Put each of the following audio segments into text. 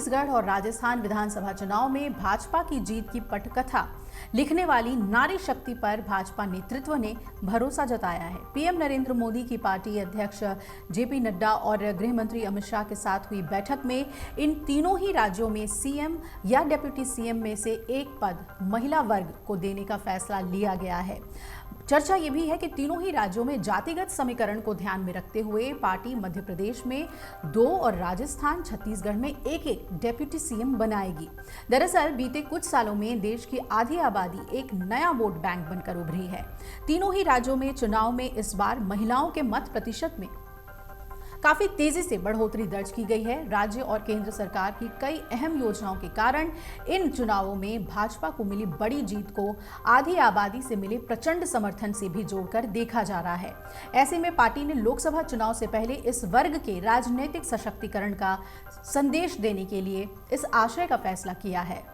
छत्तीसगढ़ और राजस्थान विधानसभा चुनाव में भाजपा की जीत की पटकथा लिखने वाली नारी शक्ति पर भाजपा नेतृत्व ने भरोसा जताया है। पीएम नरेंद्र मोदी की पार्टी अध्यक्ष जेपी नड्डा और गृह मंत्री अमित शाह के साथ हुई बैठक में इन तीनों ही राज्यों में सीएम या डिप्टी सीएम में से एक पद महिला वर्ग को देने का फैसला लिया गया है। चर्चा ये भी है कि तीनों ही राज्यों में जातिगत समीकरण को ध्यान में रखते हुए पार्टी मध्य प्रदेश में 2 और राजस्थान छत्तीसगढ़ में एक डिप्टी सीएम बनाएगी। दरअसल बीते कुछ सालों में देश की आधी आबादी एक नया वोट बैंक बनकर उभरी है। तीनों ही राज्यों में चुनाव में इस बार महिलाओं के मत प्रतिशत में काफी तेजी से बढ़ोतरी दर्ज की गई है। राज्य और केंद्र सरकार की कई अहम योजनाओं के कारण इन चुनावों में भाजपा को मिली बड़ी जीत को आधी आबादी से मिले प्रचंड समर्थन से भी जोड़कर देखा जा रहा है। ऐसे में पार्टी ने लोकसभा चुनाव से पहले इस वर्ग के राजनीतिक सशक्तिकरण का संदेश देने के लिए इस आशय का फैसला किया है।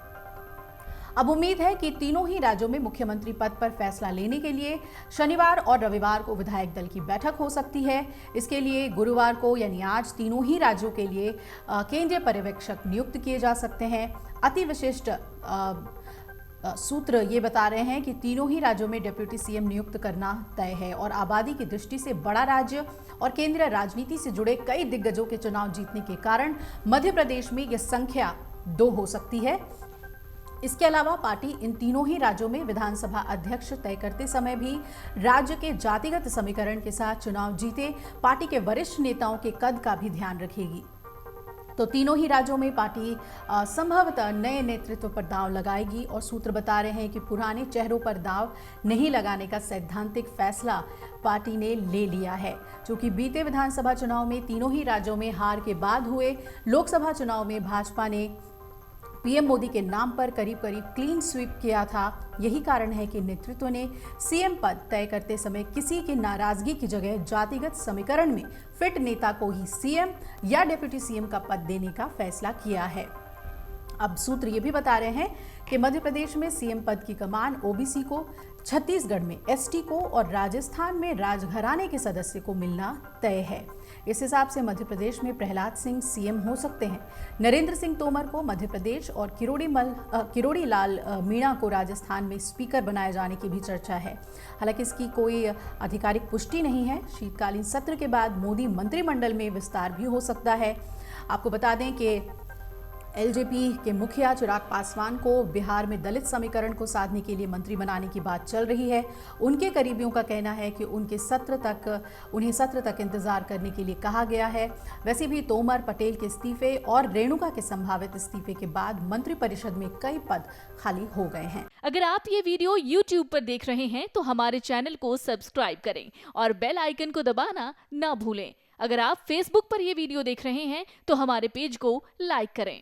अब उम्मीद है कि तीनों ही राज्यों में मुख्यमंत्री पद पर फैसला लेने के लिए शनिवार और रविवार को विधायक दल की बैठक हो सकती है। इसके लिए गुरुवार को यानी आज तीनों ही राज्यों के लिए केंद्रीय पर्यवेक्षक नियुक्त किए जा सकते हैं। अति विशिष्ट सूत्र ये बता रहे हैं कि तीनों ही राज्यों में डिप्टी सीएम नियुक्त करना तय है और आबादी की दृष्टि से बड़ा राज्य और केंद्रीय राजनीति से जुड़े कई दिग्गजों के चुनाव जीतने के कारण मध्य प्रदेश में यह संख्या 2 हो सकती है। इसके अलावा पार्टी इन तीनों ही राज्यों में विधानसभा अध्यक्ष तय करते समय भी राज्य के जातिगत समीकरण के साथ चुनाव जीते पार्टी के वरिष्ठ नेताओं के कद का भी ध्यान रखेगी। तो तीनों ही राज्यों में पार्टी संभवतः नए नेतृत्व पर दांव लगाएगी और सूत्र बता रहे हैं कि पुराने चेहरों पर दांव नहीं लगाने का सैद्धांतिक फैसला पार्टी ने ले लिया है। क्योंकि बीते विधानसभा चुनाव में तीनों ही राज्यों में हार के बाद हुए लोकसभा चुनाव में भाजपा ने पीएम मोदी के नाम पर करीब क्लीन स्वीप किया था। यही कारण है कि नेतृत्व ने सीएम पद तय करते समय किसी की नाराजगी की जगह जातिगत समीकरण में फिट नेता को ही सीएम या डिप्टी सीएम का पद देने का फैसला किया है। अब सूत्र ये भी बता रहे हैं कि मध्य प्रदेश में सीएम पद की कमान ओबीसी को, छत्तीसगढ़ में एसटी को और राजस्थान में राजघराने के सदस्य को मिलना तय है। इस हिसाब से मध्य प्रदेश में प्रहलाद सिंह सीएम हो सकते हैं। नरेंद्र सिंह तोमर को मध्य प्रदेश और किरोड़ी लाल मीणा को राजस्थान में स्पीकर बनाए जाने की भी चर्चा है। हालांकि इसकी कोई आधिकारिक पुष्टि नहीं है। शीतकालीन सत्र के बाद मोदी मंत्रिमंडल में विस्तार भी हो सकता है। आपको बता दें कि एलजेपी के मुखिया चिराग पासवान को बिहार में दलित समीकरण को साधने के लिए मंत्री बनाने की बात चल रही है। उनके करीबियों का कहना है कि उन्हें सत्र तक इंतजार करने के लिए कहा गया है। वैसे भी तोमर, पटेल के इस्तीफे और रेणुका के संभावित इस्तीफे के बाद मंत्रिपरिषद में कई पद खाली हो गए हैं। अगर आप ये वीडियो YouTube पर देख रहे हैं तो हमारे चैनल को सब्सक्राइब करें और बेल आइकन को दबाना ना भूलें। अगर आप Facebook पर ये वीडियो देख रहे हैं तो हमारे पेज को लाइक करें।